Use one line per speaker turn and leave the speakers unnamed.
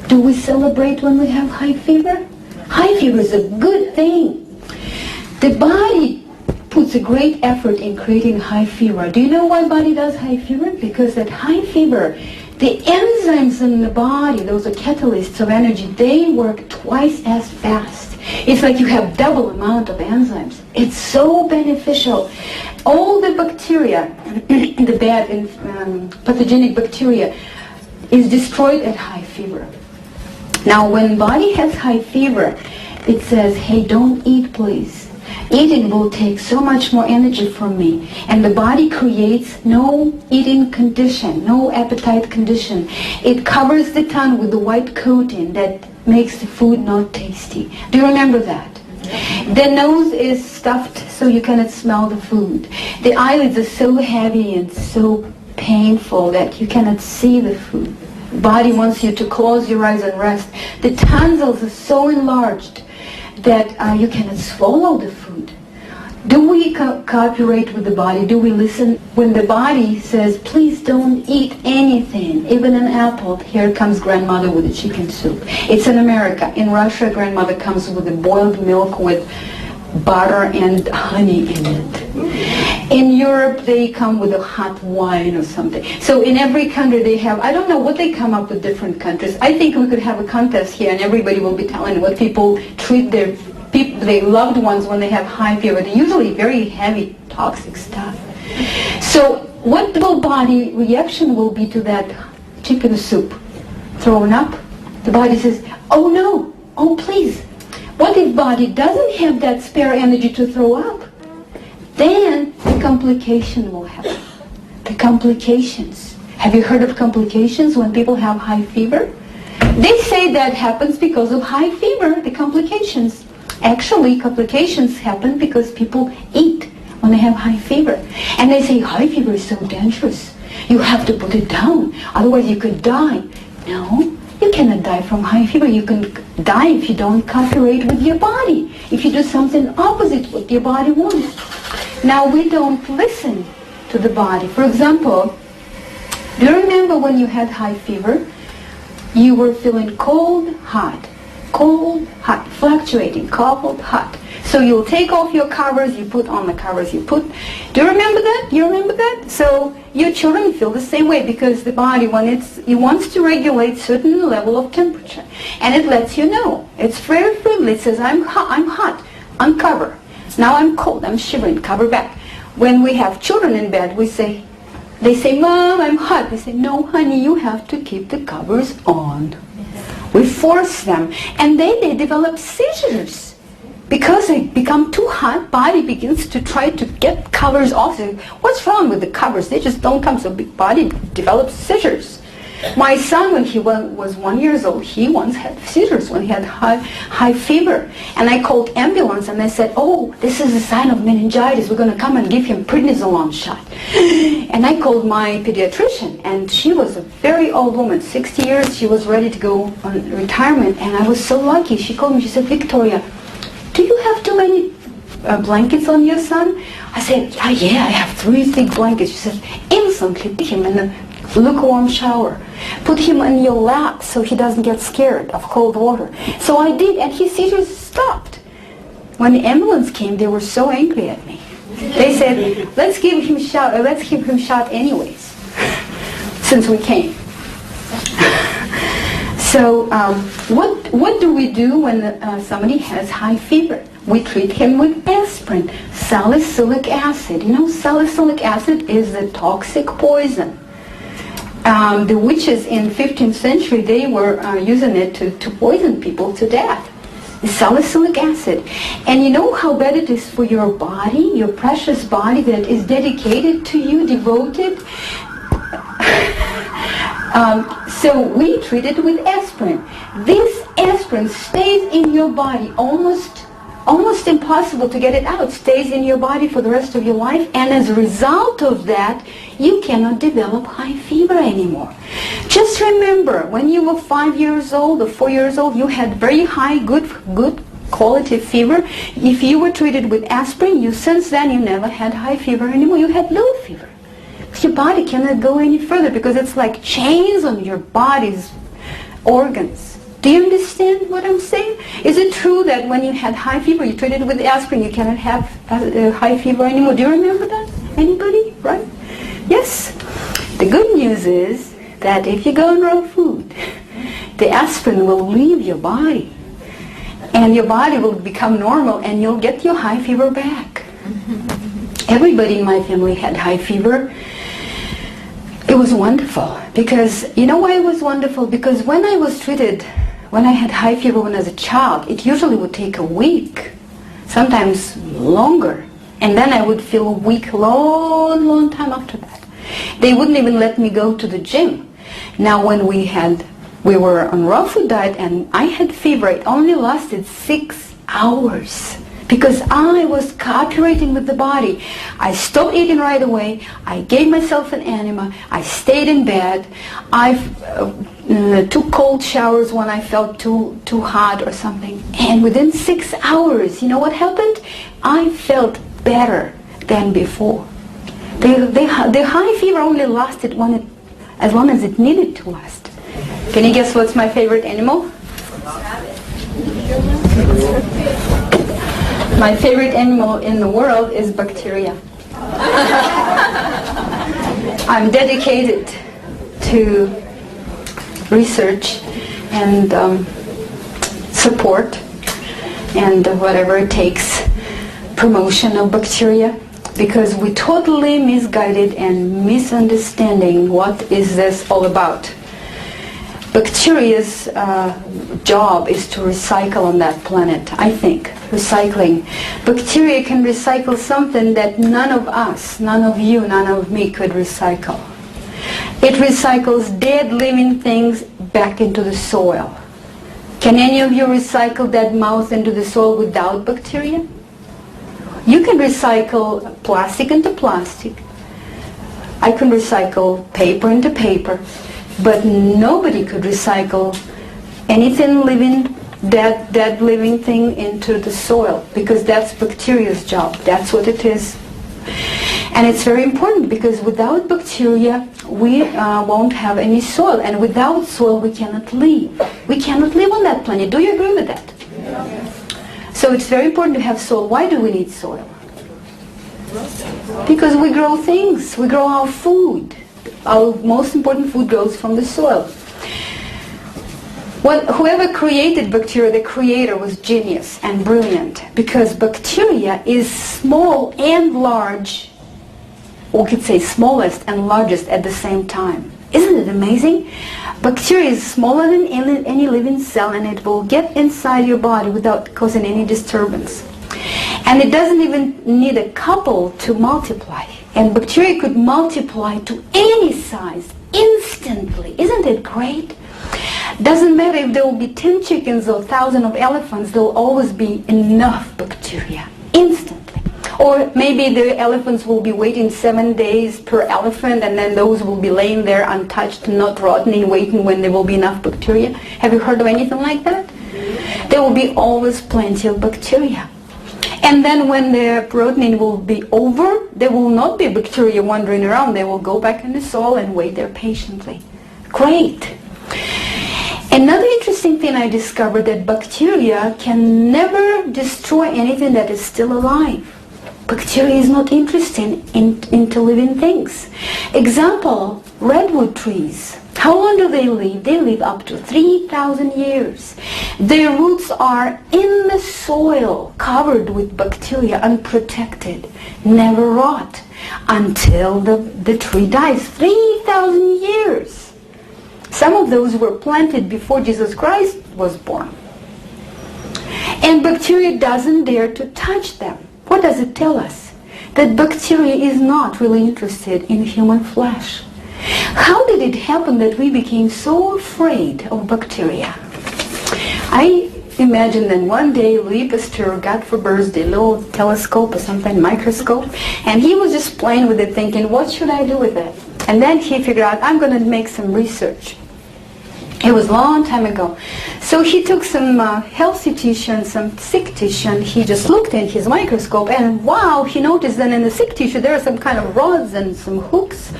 Do we celebrate when we have high fever? High fever is a good thing. The body puts a great effort in creating high fever. Do you know why body does high fever? Because at high fever, the enzymes in the body, those are catalysts of energy, they work twice as fast. It's like you have double amount of enzymes. It's so beneficial. All the bacteria, the bad and pathogenic bacteria, is destroyed at high fever. Now, when body has high fever, it says, hey, don't eat, please. Eating will take so much more energy from me. And the body creates no eating condition, no appetite condition. It covers the tongue with the white coating that makes the food not tasty. Do you remember that? The nose is stuffed so you cannot smell the food. The eyelids are so heavy and so painful that you cannot see the food. Body wants you to close your eyes and rest. The tonsils are so enlarged that you cannot swallow the food. Do we cooperate with the body? Do we listen? When the body says, please don't eat anything, even an apple, here comes grandmother with a chicken soup. It's in America. In Russia, grandmother comes with a boiled milk with butter and honey in it. In Europe, they come with a hot wine or something. So in every country they have, I don't know what they come up with different countries. I think we could have a contest here and everybody will be telling what people treat their loved ones when they have high fever. They're usually very heavy, toxic stuff. So what will body reaction will be to that chicken soup? Thrown up? The body says, oh no, oh please. What if body doesn't have that spare energy to throw up? Then the complication will happen. The complications. Have you heard of complications when people have high fever? They say that happens because of high fever, the complications. Actually, complications happen because people eat when they have high fever. And they say high fever is so dangerous. You have to put it down, otherwise you could die. No. You cannot die from high fever. You can die if you don't cooperate with your body. If you do something opposite what your body wants. Now we don't listen to the body. For example, do you remember when you had high fever? You were feeling cold, hot, fluctuating, cold, hot. So you'll take off your covers, you put on the covers, you put. Do you remember that? You remember that? So your children feel the same way because the body, when it wants to regulate certain level of temperature, and it lets you know. It's very friendly. It says, I'm hot, uncover. Now I'm cold, I'm shivering, cover back. When we have children in bed, they say, Mom, I'm hot. They say, no, honey, you have to keep the covers on. We force them, and they develop seizures. Because they become too hot, body begins to try to get covers off. What's wrong with the covers? They just don't come, so big body develops seizures. My son, when he was 1 year old, he once had seizures when he had high fever. And I called ambulance and I said, oh, this is a sign of meningitis. We're going to come and give him prednisolone shot. And I called my pediatrician, and she was a very old woman, 60 years. She was ready to go on retirement, and I was so lucky. She called me, she said, Victoria, do you have too many blankets on your son? I said, yeah, I have 3 thick blankets. She said, instantly put him in a lukewarm shower. Put him in your lap so he doesn't get scared of cold water. So I did, and his seizures stopped. When the ambulance came, they were so angry at me. They said, let's give him shot anyways, since we came. So what do we do when somebody has high fever? We treat him with aspirin, salicylic acid. You know, salicylic acid is a toxic poison. The witches in 15th century, they were using it to poison people to death. Salicylic acid. And you know how bad it is for your body, your precious body that is dedicated to you, devoted? So we treat it with aspirin. This aspirin stays in your body, almost impossible to get it out. It stays in your body for the rest of your life, and as a result of that, you cannot develop high fever anymore. Just remember, when you were 5 years old or 4 years old, you had very high, good quality fever. If you were treated with aspirin, since then you never had high fever anymore. You had low fever. Your body cannot go any further because it's like chains on your body's organs. Do you understand what I'm saying? Is it true that when you had high fever, you treated with aspirin, you cannot have high fever anymore? Do you remember that? Anybody? Right? Yes. The good news is that if you go on raw food, the aspirin will leave your body. And your body will become normal and you'll get your high fever back. Everybody in my family had high fever. It was wonderful. Because, you know why it was wonderful? Because when I was treated, when I had high fever when I was a child, it usually would take a week, sometimes longer. And then I would feel weak long time after that. They wouldn't even let me go to the gym. Now when we were on raw food diet and I had fever, it only lasted 6 hours. Because I was cooperating with the body. I stopped eating right away. I gave myself an enema. I stayed in bed. I took cold showers when I felt too hot or something. And within 6 hours, you know what happened? I felt better than before. The high fever only lasted as long as it needed to last. Can you guess what's my favorite animal? My favorite animal in the world is bacteria. I'm dedicated to research and support and whatever it takes, promotion of bacteria, because we totally misguided and misunderstanding what is this all about. Bacteria's job is to recycle on that planet, I think. Recycling. Bacteria can recycle something that none of us, none of you, none of me could recycle. It recycles dead living things back into the soil. Can any of you recycle dead mouse into the soil without bacteria? You can recycle plastic into plastic. I can recycle paper into paper. But nobody could recycle anything living, dead living thing into the soil, because that's bacteria's job. That's what it is. And it's very important because without bacteria, we won't have any soil. And without soil, we cannot live. We cannot live on that planet. Do you agree with that? Yeah. So it's very important to have soil. Why do we need soil? Because we grow things. We grow our food. Our most important food grows from the soil. Whoever created bacteria, the creator, was genius and brilliant, because bacteria is small and large, or we could say smallest and largest at the same time. Isn't it amazing? Bacteria is smaller than any living cell, and it will get inside your body without causing any disturbance. And it doesn't even need a couple to multiply. And bacteria could multiply to any size instantly. Isn't it great? Doesn't matter if there will be 10 chickens or 1,000 of elephants, there will always be enough bacteria instantly. Or maybe the elephants will be waiting 7 days per elephant, and then those will be laying there untouched, not rotting, waiting when there will be enough bacteria. Have you heard of anything like that? There will be always plenty of bacteria. And then when the protein will be over, there will not be bacteria wandering around. They will go back in the soil and wait there patiently. Great. Another interesting thing I discovered, that bacteria can never destroy anything that is still alive. Bacteria is not interested into living things. Example, redwood trees. How long do they live? They live up to 3,000 years. Their roots are in the soil, covered with bacteria, unprotected, never rot, until the tree dies. 3,000 years. Some of those were planted before Jesus Christ was born. And bacteria doesn't dare to touch them. What does it tell us? That bacteria is not really interested in human flesh. How did it happen that we became so afraid of bacteria? I imagine that one day Louis Pasteur got for birthday a little telescope or something, microscope, and he was just playing with it thinking, what should I do with it? And then he figured out, I'm going to make some research. It was a long time ago. So he took some healthy tissue and some sick tissue, and he just looked in his microscope, and wow, he noticed that in the sick tissue there are some kind of rods and some hooks.